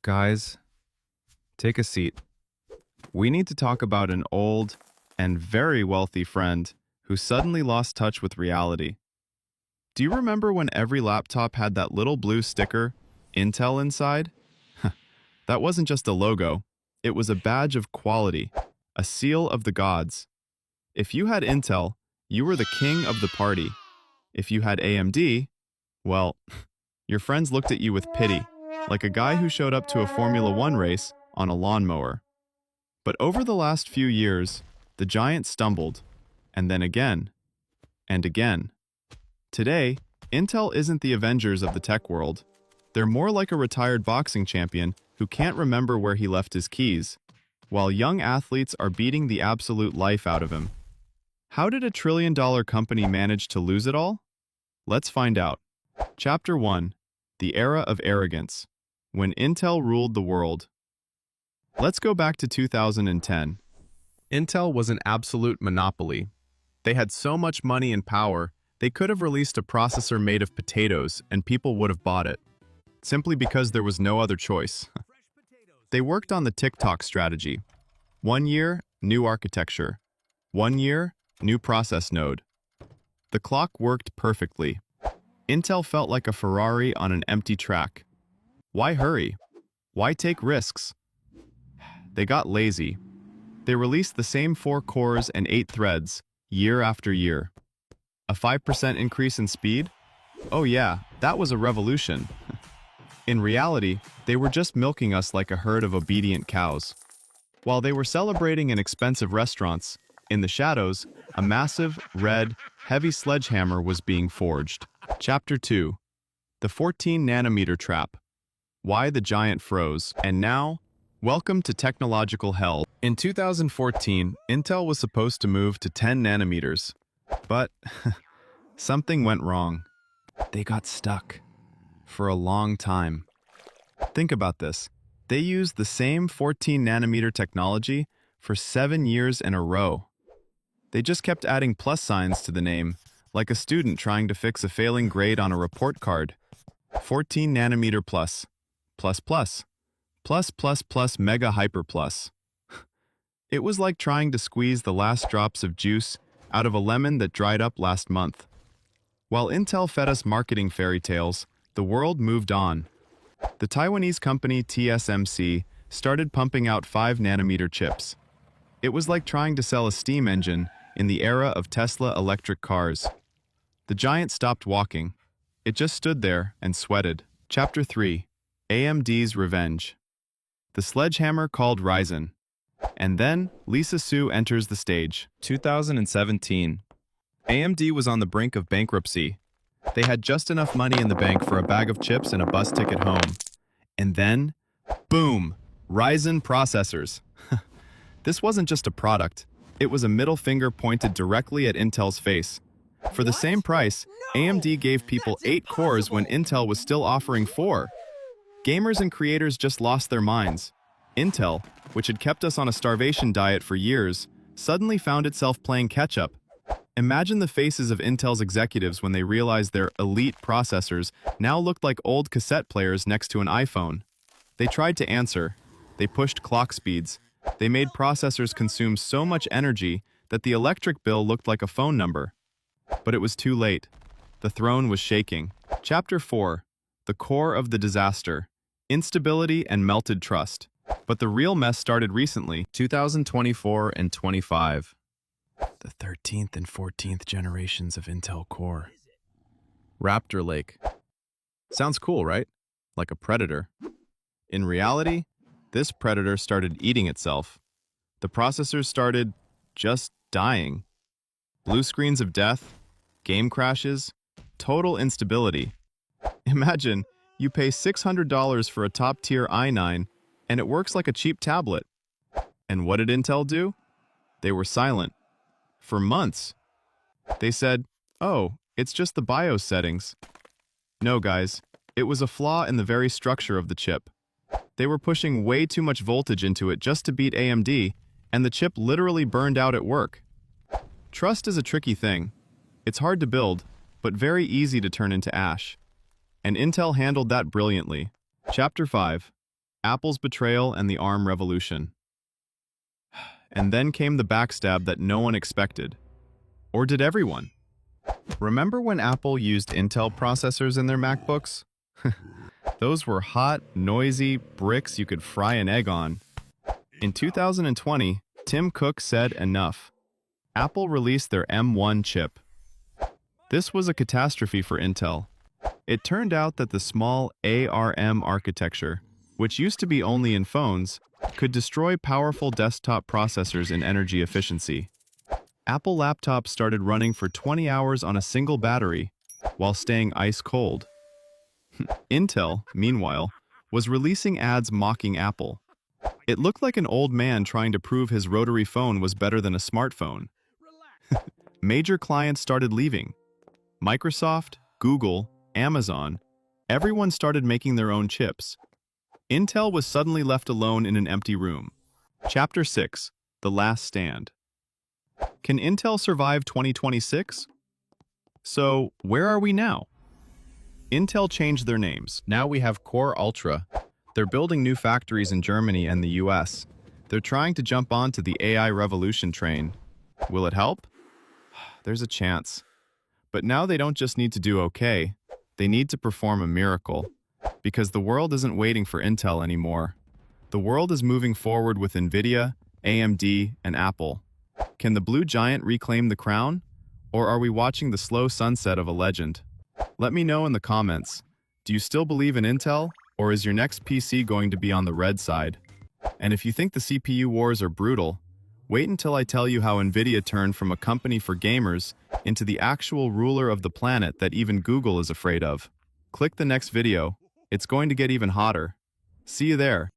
Guys, take a seat. We need to talk about an old and very wealthy friend who suddenly lost touch with reality. Do you remember when every laptop had that little blue sticker, Intel, inside? That wasn't just a logo. It was a badge of quality, a seal of the gods. If you had Intel, you were the king of the party. If you had AMD, well, your friends looked at you with pity, like a guy who showed up to a Formula One race on a lawnmower. But over the last few years, the giant stumbled, and then again, and again. Today, Intel isn't the Avengers of the tech world. They're more like a retired boxing champion who can't remember where he left his keys, while young athletes are beating the absolute life out of him. How did a trillion-dollar company manage to lose it all? Let's find out. Chapter 1. The Era of Arrogance. When Intel ruled the world. Let's go back to 2010. Intel was an absolute monopoly. They had so much money and power, they could have released a processor made of potatoes and people would have bought it, simply because there was no other choice. They worked on the TikTok strategy. 1 year, new architecture. 1 year, new process node. The clock worked perfectly. Intel felt like a Ferrari on an empty track. Why hurry? Why take risks? They got lazy. They released the same 4 cores and 8 threads, year after year. A 5% increase in speed? Oh yeah, that was a revolution. In reality, they were just milking us like a herd of obedient cows. While they were celebrating in expensive restaurants, in the shadows, a massive, red, heavy sledgehammer was being forged. Chapter 2. The 14-nanometer trap. Why the giant froze. And now, welcome to technological hell. In 2014, Intel was supposed to move to 10 nanometers. But something went wrong. They got stuck. For a long time. Think about this. They used the same 14-nanometer technology for 7 years in a row. They just kept adding plus signs to the name, like a student trying to fix a failing grade on a report card. 14 nanometer plus, plus plus, plus plus plus mega hyper plus. It was like trying to squeeze the last drops of juice out of a lemon that dried up last month. While Intel fed us marketing fairy tales, the world moved on. The Taiwanese company TSMC started pumping out 5-nanometer chips. It was like trying to sell a steam engine in the era of Tesla electric cars. The giant stopped walking. It just stood there and sweated. Chapter 3. AMD's Revenge. The sledgehammer called Ryzen. And then, Lisa Su enters the stage. 2017. AMD was on the brink of bankruptcy. They had just enough money in the bank for a bag of chips and a bus ticket home. And then, boom! Ryzen processors. This wasn't just a product. It was a middle finger pointed directly at Intel's face. For the same price, AMD gave people 8 cores when Intel was still offering 4. Gamers and creators just lost their minds. Intel, which had kept us on a starvation diet for years, suddenly found itself playing catch-up. Imagine the faces of Intel's executives when they realized their elite processors now looked like old cassette players next to an iPhone. They tried to answer. They pushed clock speeds. They made processors consume so much energy that the electric bill looked like a phone number. But it was too late. The throne was shaking. Chapter 4. The core of the disaster. Instability and melted trust. But the real mess started recently, 2024 and 25. The 13th and 14th generations of Intel Core. Panther Lake. Sounds cool, right? Like a predator. In reality, this predator started eating itself. The processors started just dying. Blue screens of death, game crashes, total instability. Imagine you pay $600 for a top-tier i9 and it works like a cheap tablet. And what did Intel do? They were silent. For months. They said, "Oh, it's just the BIOS settings." No, guys, it was a flaw in the very structure of the chip. They were pushing way too much voltage into it just to beat AMD, and the chip literally burned out at work. Trust is a tricky thing. It's hard to build, but very easy to turn into ash. And Intel handled that brilliantly. Chapter 5. Apple's betrayal and the ARM revolution. And then came the backstab that no one expected. Or did everyone? Remember when Apple used Intel processors in their MacBooks? Those were hot, noisy bricks you could fry an egg on. In 2020, Tim Cook said enough. Apple released their M1 chip. This was a catastrophe for Intel. It turned out that the small ARM architecture, which used to be only in phones, could destroy powerful desktop processors in energy efficiency. Apple laptops started running for 20 hours on a single battery, while staying ice cold. Intel, meanwhile, was releasing ads mocking Apple. It looked like an old man trying to prove his rotary phone was better than a smartphone. Major clients started leaving. Microsoft, Google, Amazon, everyone started making their own chips. Intel was suddenly left alone in an empty room. Chapter 6, The Last Stand. Can Intel survive 2026? So, where are we now? Intel changed their names. Now we have Core Ultra. They're building new factories in Germany and the US. They're trying to jump onto the AI revolution train. Will it help? There's a chance. But now they don't just need to do okay. They need to perform a miracle. Because the world isn't waiting for Intel anymore. The world is moving forward with NVIDIA, AMD, and Apple. Can the blue giant reclaim the crown? Or are we watching the slow sunset of a legend? Let me know in the comments. Do you still believe in Intel? Or is your next PC going to be on the red side? And if you think the CPU wars are brutal, wait until I tell you how NVIDIA turned from a company for gamers into the actual ruler of the planet that even Google is afraid of. Click the next video. It's going to get even hotter. See you there.